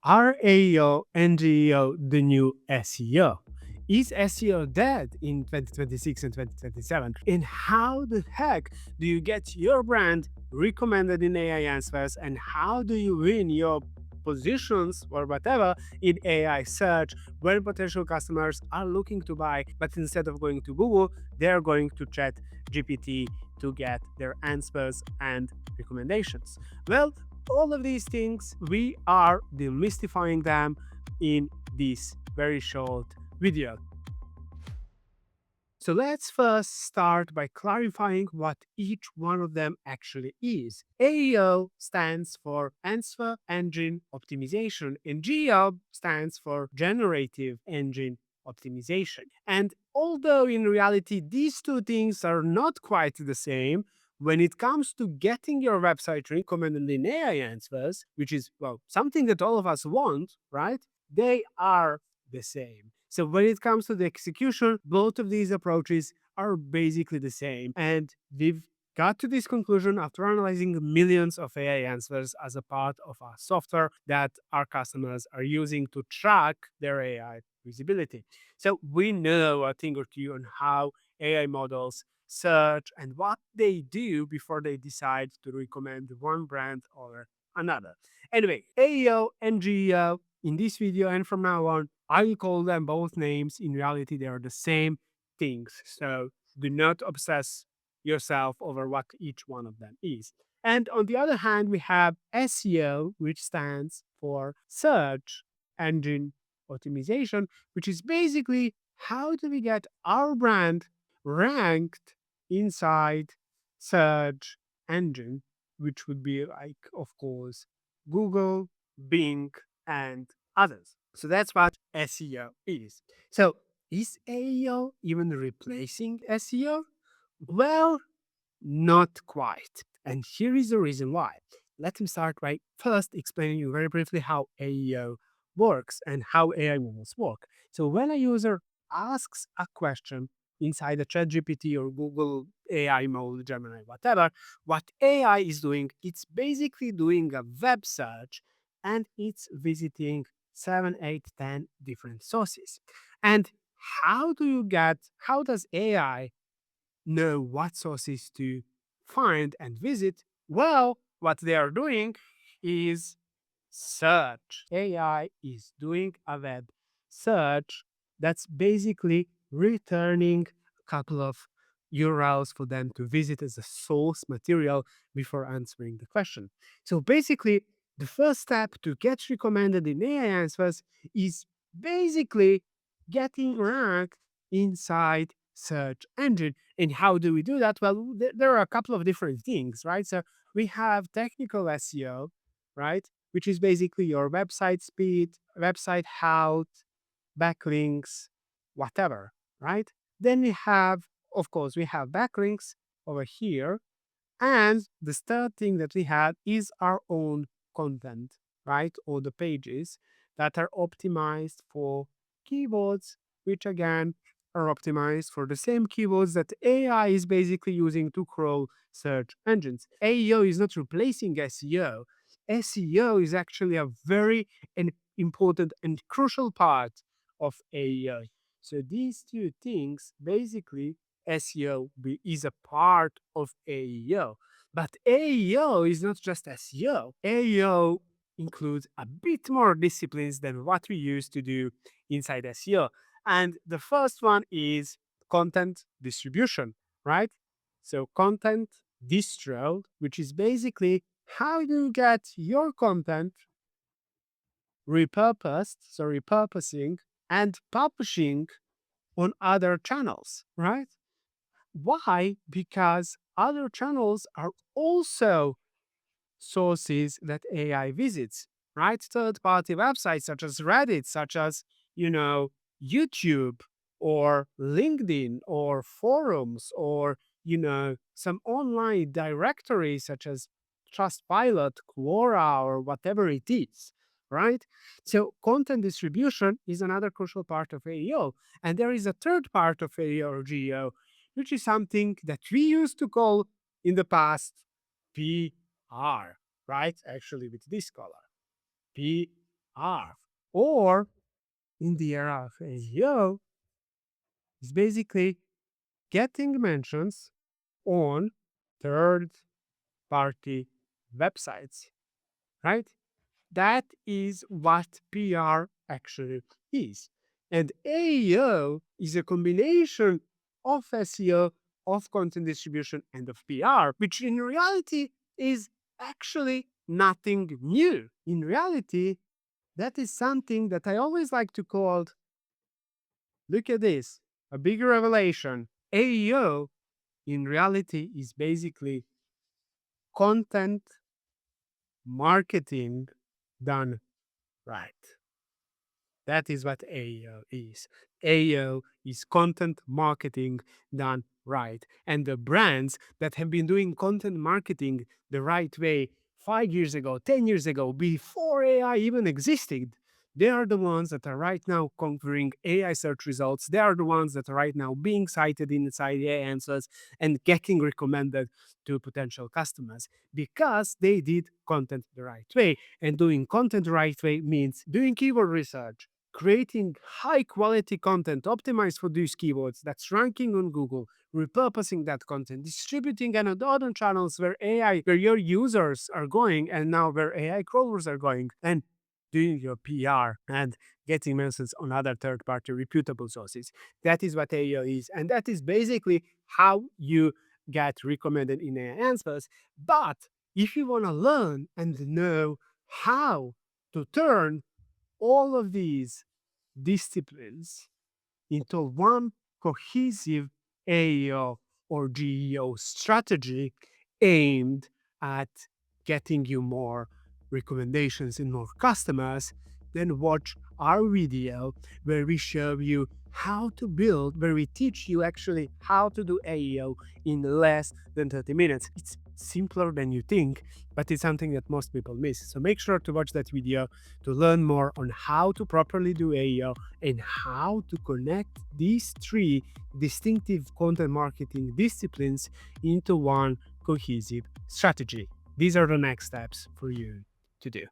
Are AEO and GEO the new SEO? Is SEO dead in 2026 and 2027? And how the heck do you get your brand recommended in AI answers? And how do you win your positions or whatever in AI search when potential customers are looking to buy, but instead of going to Google, they're going to Chat GPT to get their answers and recommendations? Well, all of these things, we are demystifying them in this very short video. So let's first start by clarifying what each one of them actually is. AEO stands for Answer Engine Optimization, and GEO stands for Generative Engine Optimization. And although in reality these two things are not quite the same, when it comes to getting your website recommended in AI answers, which is, well, something that all of us want, right? They are the same. So when it comes to the execution, both of these approaches are basically the same. And we've got to this conclusion after analyzing millions of AI answers as a part of our software that our customers are using to track their AI visibility. So we know a thing or two on how AI models search and what they do before they decide to recommend one brand or another. Anyway, AEO and GEO in this video and from now on, I will call them both names. In reality, they are the same things. So do not obsess yourself over what each one of them is. And on the other hand, we have SEO, which stands for Search Engine Optimization, which is basically how do we get our brand ranked inside search engine, which would be like, of course, Google, Bing, and others. So that's what SEO is. So is AEO even replacing SEO? Well, not quite. And here is the reason why. Let me start by first explaining you very briefly how AEO works and how AI models work. So when a user asks a question inside a ChatGPT or Google AI mode, Gemini, whatever, what AI is doing, it's basically doing a web search and it's visiting 7, 8, 10 different sources. And how does AI know what sources to find and visit? Well, what they are doing is search. AI is doing a web search that's basically returning a couple of URLs for them to visit as a source material before answering the question. So basically, the first step to get recommended in AI answers is basically getting ranked inside search engine. And how do we do that? Well, there are a couple of different things, right? So we have technical SEO, right? Which is basically your website speed, website health, backlinks, whatever, right? Then we have, of course, we have backlinks over here. And the third thing that we have is our own content, right? Or the pages that are optimized for keywords, which again are optimized for the same keywords that AI is basically using to crawl search engines. AEO is not replacing SEO. SEO is actually a very important and crucial part of AEO. So these two things basically SEO is a part of AEO. But AEO is not just SEO. AEO includes a bit more disciplines than what we used to do inside SEO. And the first one is content distribution, right? So content distro, which is basically how do you get your content repurposed, so repurposing and publishing on other channels, right? Why? Because other channels are also sources that AI visits, right? Third party websites such as Reddit, such as, YouTube or LinkedIn or forums or, some online directories such as Trustpilot, Quora, or whatever it is, right? So content distribution is another crucial part of AEO. And there is a third part of AEO or GEO, which is something that we used to call in the past PR, right? Actually, with this color, PR. PR. Or in the era of SEO, is basically getting mentions on third party websites, right? That is what PR actually is. And AEO is a combination of SEO, of content distribution, and of PR, which in reality is actually nothing new. In reality, that is something that I always like to call, look at this, a big revelation. AEO in reality is basically content marketing done right. That is what AEO is. AEO is content marketing done right. And the brands that have been doing content marketing the right way 5 years ago, 10 years ago, before AI even existed, they are the ones that are right now conquering AI search results. They are the ones that are right now being cited inside AI answers and getting recommended to potential customers because they did content the right way. And doing content the right way means doing keyword research, creating high quality content optimized for these keywords that's ranking on Google, repurposing that content, distributing it on other channels where AI, where your users are going, and now where AI crawlers are going, and doing your PR and getting mentions on other third party reputable sources. That is what AEO is. And that is basically how you get recommended in AI answers. But if you want to learn and know how to turn all of these disciplines into one cohesive AEO or GEO strategy aimed at getting you more recommendations and more customers, then watch our video where we show you how to build, where we teach you actually how to do AEO in less than 30 minutes. It's simpler than you think, but it's something that most people miss. So make sure to watch that video to learn more on how to properly do AEO and how to connect these three distinctive content marketing disciplines into one cohesive strategy. These are the next steps for you to do.